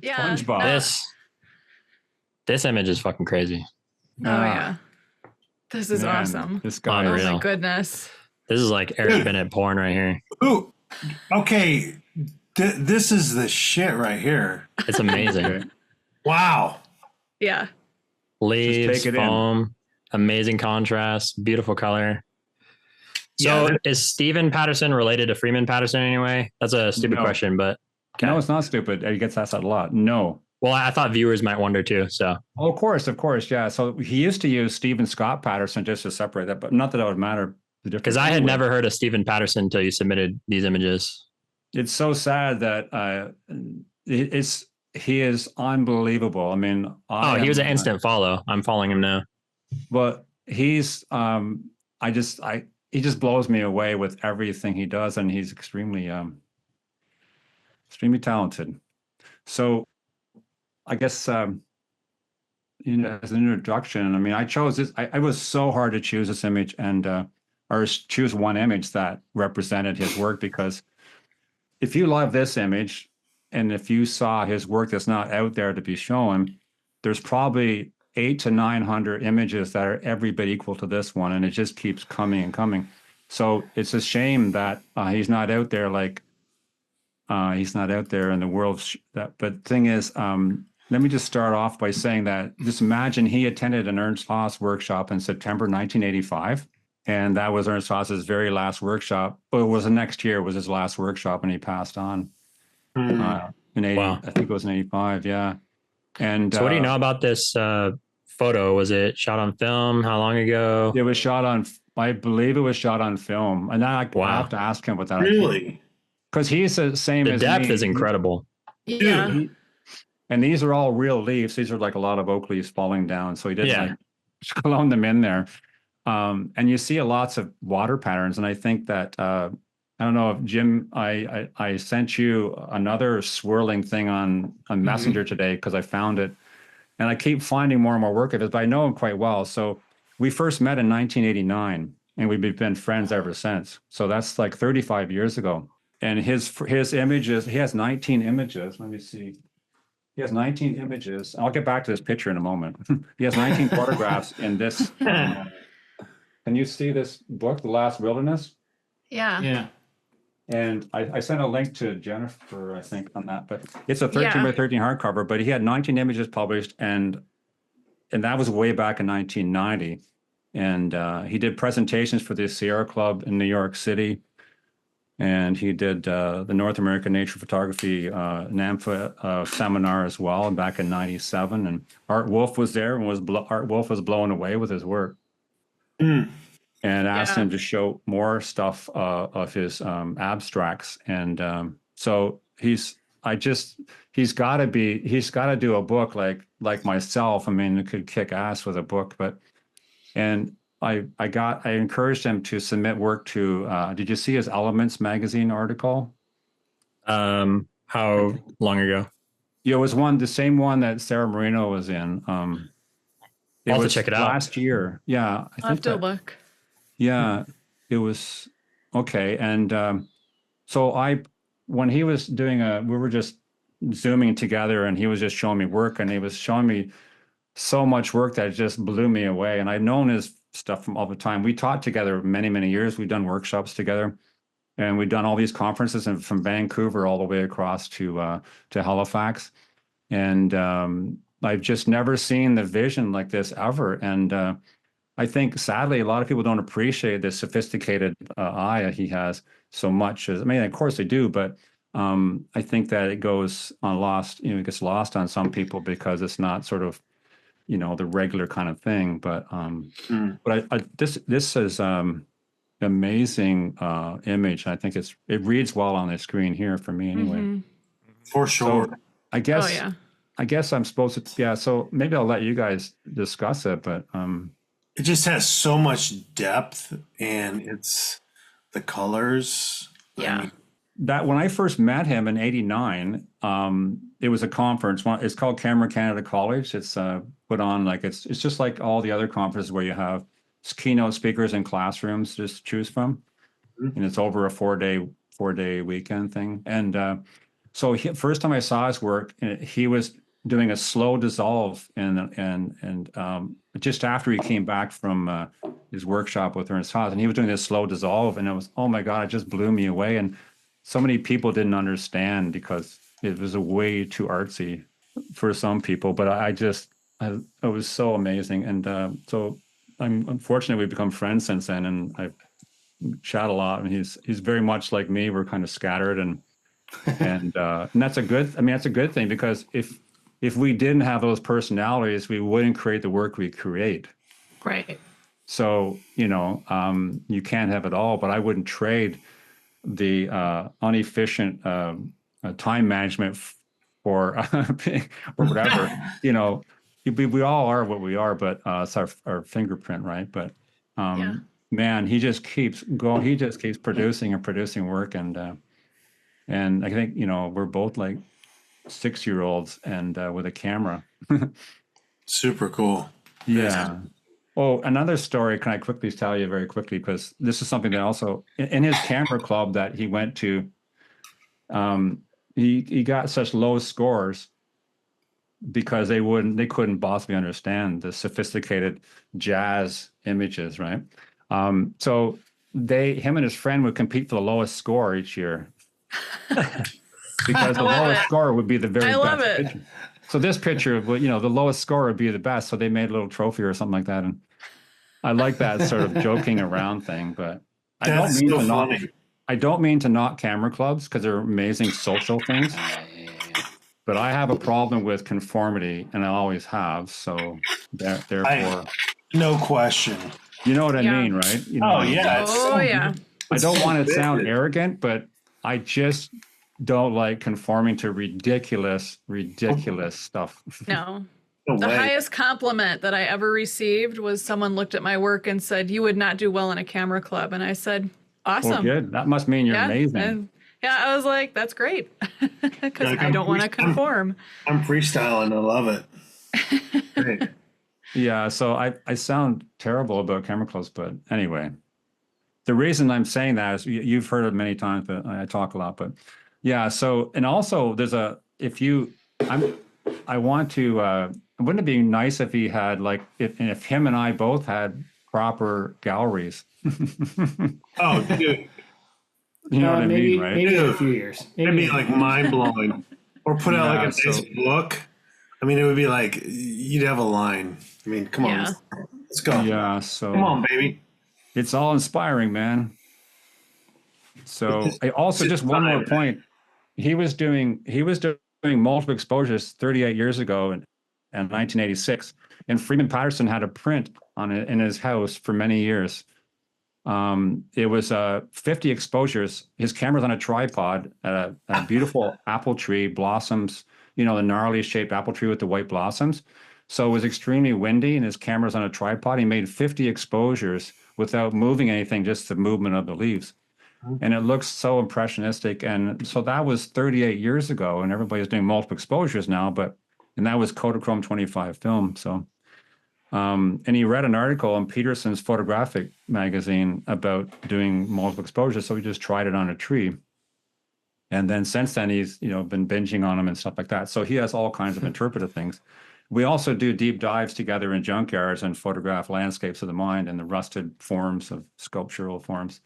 Yeah. SpongeBob. No. This image is fucking crazy. Oh yeah. This is Man, awesome. This guy. Oh Unreal. my goodness. This is like Eric Bennett porn right here. Ooh, okay. This is the shit right here. It's amazing. Okay. Wow. Yeah. Leaves, take it in. foam, amazing contrast, beautiful color. Yeah, So is Stephen Patterson related to Freeman Patterson anyway? That's a stupid No. question, but okay. No, it's not stupid. He gets asked that a lot. No. Well, I thought viewers might wonder too. So Oh, of course. Yeah. So he used to use Stephen Scott Patterson just to separate that, but not that it would matter. because I had never heard of Stephen Patterson until you submitted these images. It's so sad that he is unbelievable. I mean, He was an instant follow. I'm following him now. But he's he just blows me away with everything he does, and he's extremely talented. So I guess as an introduction, I mean, I chose this. I was so hard to choose this image or choose one image that represented his work, because if you love this image and if you saw his work that's not out there to be shown, there's probably 800 to 900 images that are every bit equal to this one, and it just keeps coming and coming. So it's a shame that he's not out there he's not out there in the world. But the thing is, let me just start off by saying that just imagine he attended an Ernst Haas workshop in September 1985. And that was Ernst Haas's very last workshop. But it was the next year was his last workshop, and he passed on in 80. Wow. I think it was in 85. Yeah. And so what do you know about this photo? Was it shot on film? How long ago? It was shot on, I believe it was shot on film. And I have to ask him what that. Really? Because he's the same as the depth me. is incredible. Yeah. And these are all real leaves. These are like a lot of oak leaves falling down. So he didn't clone them in there. And you see lots of water patterns. And I think that, I don't know if Jim, I sent you another swirling thing on Messenger today because I found it. And I keep finding more and more work of it, but I know him quite well. So we first met in 1989 and we've been friends ever since. So that's like 35 years ago. And his images, he has 19 images. Let me see. He has 19 images. I'll get back to this picture in a moment. He has 19 photographs in this. Can you see this book, The Last Wilderness? Yeah. Yeah. And I sent a link to Jennifer, I think, on that. But it's a 13 by 13 hardcover. But he had 19 images published, and that was way back in 1990. And he did presentations for the Sierra Club in New York City. And he did the North American Nature Photography NAMPHA seminar as well back in 97. And Art Wolf was there, and Art Wolf was blown away with his work. And asked him to show more stuff of his abstracts. And so he's got to do a book like myself. I mean, it could kick ass with a book, and I encouraged him to submit work to, did you see his Elements magazine article? How long ago? Yeah, it was the same one that Sarah Marino was in. I'll have to check it out. Last year. Yeah. I'll have to look. Yeah, it was okay. And so when he was doing we were just Zooming together, and he was just showing me work, and he was showing me so much work that just blew me away. And I've known his stuff from all the time. We taught together many, many years. We've done workshops together, and we've done all these conferences, and from Vancouver all the way across to Halifax. And I've just never seen the vision like this ever. And I think, sadly, a lot of people don't appreciate the sophisticated eye he has so much. I mean, of course they do, but I think that it goes on lost. It gets lost on some people because it's not sort of, the regular kind of thing. But this is amazing image. I think it reads well on the screen here for me anyway. Mm-hmm. For sure. So I guess. Oh, yeah. I guess I'm supposed to. Yeah. So maybe I'll let you guys discuss it, but. It just has so much depth, and it's the colors. Yeah. That when I first met him in '89, it was a conference. It's called Camera Canada College. It's put on it's just like all the other conferences where you have keynote speakers in classrooms to choose from, and it's over a four day weekend thing. And So first time I saw his work, he was doing a slow dissolve, and just after he came back from his workshop with Ernst Haas, and he was doing this slow dissolve, and it was, oh my God, it just blew me away. And so many people didn't understand because it was a way too artsy for some people, but it was so amazing. And so I'm unfortunate we've become friends since then, and I've chat a lot, and he's very much like me. We're kind of scattered, and that's a good, I mean, that's a good thing, because if we didn't have those personalities, we wouldn't create the work we create. Right. So, you can't have it all, but I wouldn't trade the inefficient time management for or whatever. We all are what we are, but it's our fingerprint, right? But man, he just keeps going. He just keeps producing and producing work, and I think we're both like 6-year-olds and with a camera. Super cool. Yeah. Oh, another story. Can I quickly tell you very quickly, because this is something that also in his camera club that he went to, he got such low scores because they couldn't possibly understand the sophisticated jazz images, right? So him and his friend would compete for the lowest score each year. Because the lowest score would be the very best picture. So this picture, the lowest score would be the best. So they made a little trophy or something like that. And I like that sort of joking around thing, but I don't mean to knock camera clubs, because they're amazing social things. But I have a problem with conformity, and I always have. So therefore, no question. You know what I mean, right? Yeah. I don't want to sound arrogant, but I just don't like conforming to ridiculous stuff. No. No The way. highest compliment that I ever received was someone looked at my work and said, "You would not do well in a camera club." And I said, "Awesome." Well, good. That must mean you're amazing. And I was like, "That's great," because I don't want to conform. I'm freestyling. I love it. Great. Yeah, so I sound terrible about camera clubs, but anyway, the reason I'm saying that is you've heard it many times, but I talk a lot. But yeah, so, and also there's I want to, wouldn't it be nice if he had if him and I both had proper galleries? Oh, dude. You know what I mean, right? Maybe in a few years. It'd be like mind blowing. Or put out like a nice book. I mean, it would be like you'd have a line. I mean, come on, let's go. Yeah, so come on, baby. It's all inspiring, man. So I also just one more point. He was doing multiple exposures 38 years ago in 1986, and Freeman Patterson had a print on it in his house for many years. It was 50 exposures. His camera's on a tripod, a beautiful apple tree, blossoms, the gnarly shaped apple tree with the white blossoms. So it was extremely windy, and his camera's on a tripod. He made 50 exposures without moving anything, just the movement of the leaves. And it looks so impressionistic. And so that was 38 years ago, and everybody's doing multiple exposures now, and that was Kodachrome 25 film. So, and he read an article in Peterson's photographic magazine about doing multiple exposures. So he just tried it on a tree. And then since then, he's, been binging on them and stuff like that. So he has all kinds of interpretive things. We also do deep dives together in junkyards and photograph landscapes of the mind and the rusted forms of sculptural forms.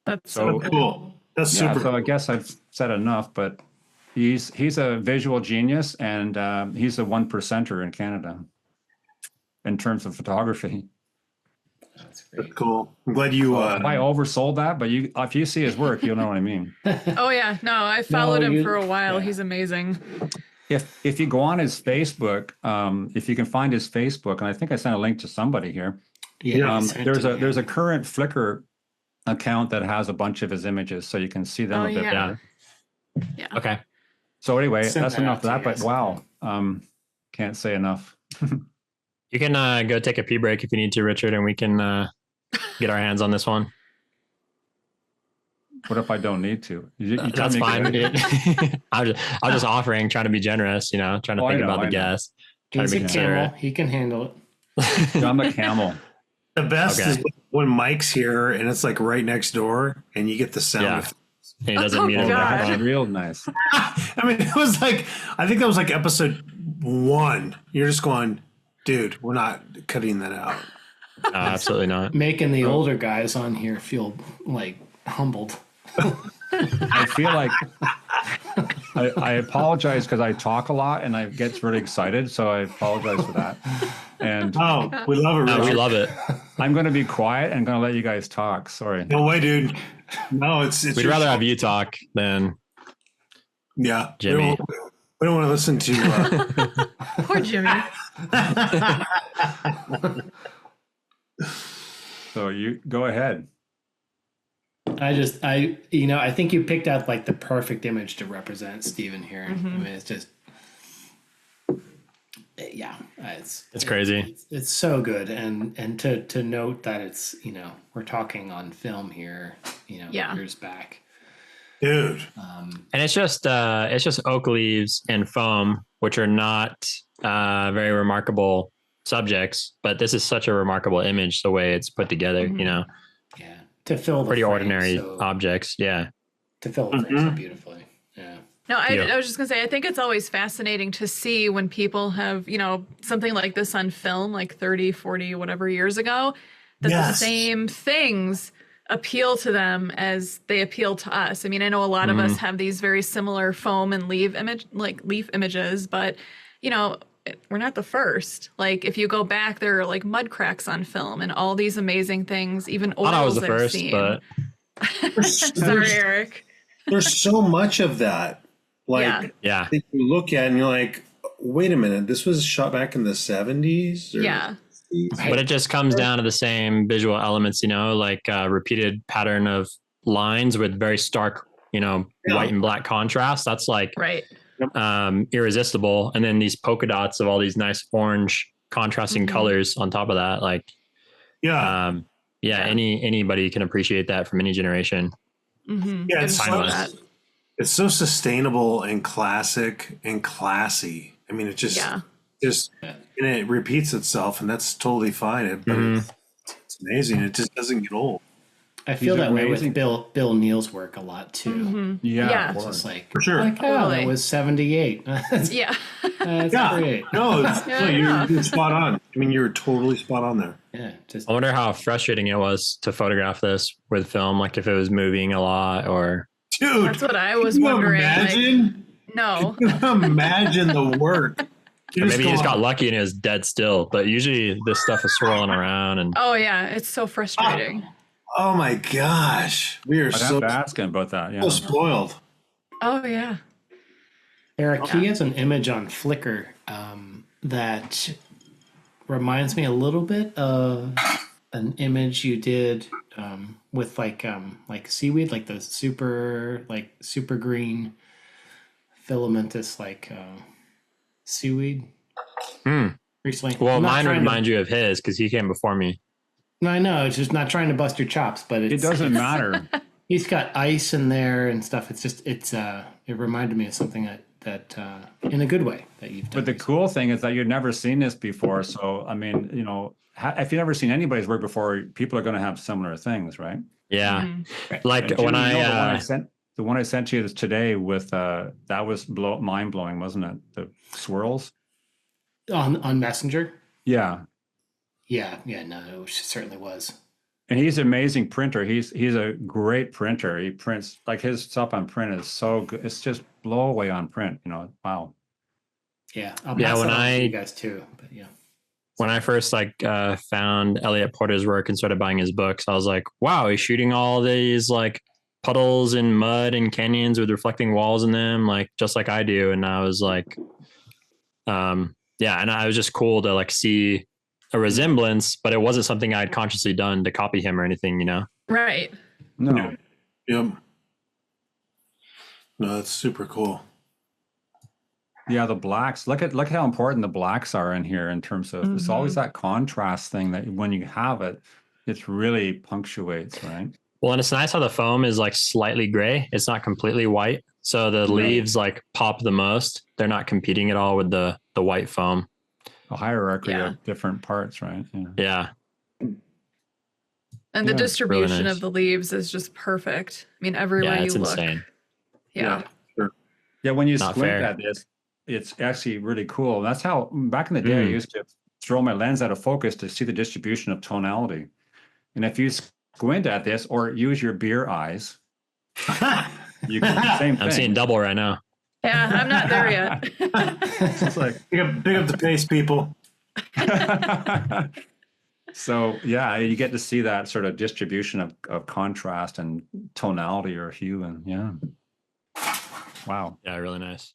That's so cool. That's super So cool. I guess I've said enough, but he's a visual genius, and he's a 1%er in Canada in terms of photography. That's cool. I'm glad you. I oversold that, but if you see his work, you'll know what I mean. Oh yeah, no, I followed him for a while. Yeah. He's amazing. If you go on his Facebook, if you can find his Facebook, and I think I sent a link to somebody here. Yeah, there's a current Flickr account that has a bunch of his images, so you can see them a bit better. Yeah. Okay. So anyway, that's enough of that. But wow, can't say enough. You can go take a pee break if you need to, Richard, and we can get our hands on this one. What if I don't need to? That's fine. I was just offering, trying to be generous, trying to think about the guests. He's a camel. He can handle it. I'm a camel. The best is when Mike's here and it's like right next door and you get the sound effects. and he doesn't mute Oh, his God. microphone. That's real nice. I mean, it was like, I think that was like episode 1. You're just going, dude, we're not cutting that out. No, absolutely not. Making the older guys on here feel like humbled. I feel like I apologize because I talk a lot and I get really excited. So I apologize for that. And Oh, we love it, No, Richard. we love it. I'm going to be quiet and going to let you guys talk. Sorry. No way, dude. No, it's We'd your rather show. have you talk than Yeah. Jimmy. We don't want to listen to Poor Jimmy. So you go ahead. I think you picked out like the perfect image to represent Steven here. I mean, it's just, yeah, it's crazy. It's so good, and to note that it's we're talking on film here, Yeah. years back. dude. And it's just oak leaves and foam, which are not very remarkable subjects, but this is such a remarkable image the way it's put together. Yeah, to fill the Pretty frame, ordinary so- objects. Yeah. to fill the frame so beautifully. Yeah. No, Yeah. I was just gonna say, I think it's always fascinating to see when people have, something like this on film, like 30, 40, whatever years ago, that the Yes. same things appeal to them as they appeal to us. I mean, I know a lot of us have these very similar foam and leaf images, but we're not the first. Like if you go back, there are like mud cracks on film and all these amazing things, even I thought I was oils the I've first, seen. but Sorry, Eric. There's so much of that. Like, yeah. that you look at and you're like, wait a minute, this was shot back in the 70s? Or Yeah. 60s? But it just comes down to the same visual elements, like a repeated pattern of lines with very stark, white and black contrast. That's like Right. irresistible. And then these polka dots of all these nice orange contrasting colors on top of that. Like, Yeah. anybody can appreciate that from any generation. Mm-hmm. Yeah, it's timeless. It's so sustainable and classic and classy. I mean, it just, and it repeats itself, and that's totally fine. But it's amazing. It just doesn't get old. I feel These are that way amazing. with Bill Neal's work a lot too. Yeah. of It's course. just like, For sure. like, oh, Totally. that was 78. That's Yeah. great. No, Yeah. you're spot on. I mean, you're totally spot on there. Yeah, just I wonder how frustrating it was to photograph this with film, like if it was moving a lot or. Dude, That's what I was can you wondering. Like, imagine? no. Imagine the work. Or maybe he just got lucky and it was dead still. But usually this stuff is swirling around and Oh yeah, it's so frustrating. Oh my gosh. We are I'd so, have to ask him about that. Yeah. so spoiled. Oh yeah. Eric, he has an image on Flickr that reminds me a little bit of an image you did with like seaweed, like the super green filamentous seaweed. Recently, well, I'm not mine would trying to- remind you of his because he came before me. No, I know. It's just not trying to bust your chops, but It it's, doesn't matter. he's got ice in there and stuff. It's just it reminded me of something that in a good way that you've done. But the cool thing is that you've never seen this before. So, I mean, if you've never seen anybody's work before, people are going to have similar things, right? Yeah. Mm-hmm. Like And Jimmy, when the one I sent you today with that was mind blowing, wasn't it? The swirls. on Messenger. Yeah. Yeah, no, it certainly was. And he's an amazing printer. He's a great printer. He prints like his stuff on print is so good. It's just blow away on print. Wow. Yeah, I'll Yeah, pass when that on to I- you guys too. But yeah, I first found Elliot Porter's work and started buying his books, I was like, wow, he's shooting all these like puddles and mud and canyons with reflecting walls in them, like just like I do. And I was like, and I was just cool to like see a resemblance, but it wasn't something I'd consciously done to copy him or anything, Right. No. Yep. No, that's super cool. Yeah, the blacks. Look how important the blacks are in here in terms of it's always that contrast thing that when you have it, it really punctuates, right? Well, and it's nice how the foam is like slightly gray. It's not completely white. So the leaves like pop the most. They're not competing at all with the white foam. A hierarchy Yeah. of different parts, right? Yeah. Yeah. And the distribution really nice. of the leaves is just perfect. I mean, everywhere Yeah, it's you look. insane. Yeah. Sure. Yeah, when you Not squint fair. at this, it's actually really cool. That's how back in the day I Mm. used to throw my lens out of focus to see the distribution of tonality. And if you squint at this or use your beer eyes, you can same thing. I'm seeing double right now. Yeah, I'm not there yet. It's like Big up the pace, people. so yeah, you get to see that sort of distribution of contrast and tonality or hue, and yeah. Wow. Yeah, really nice.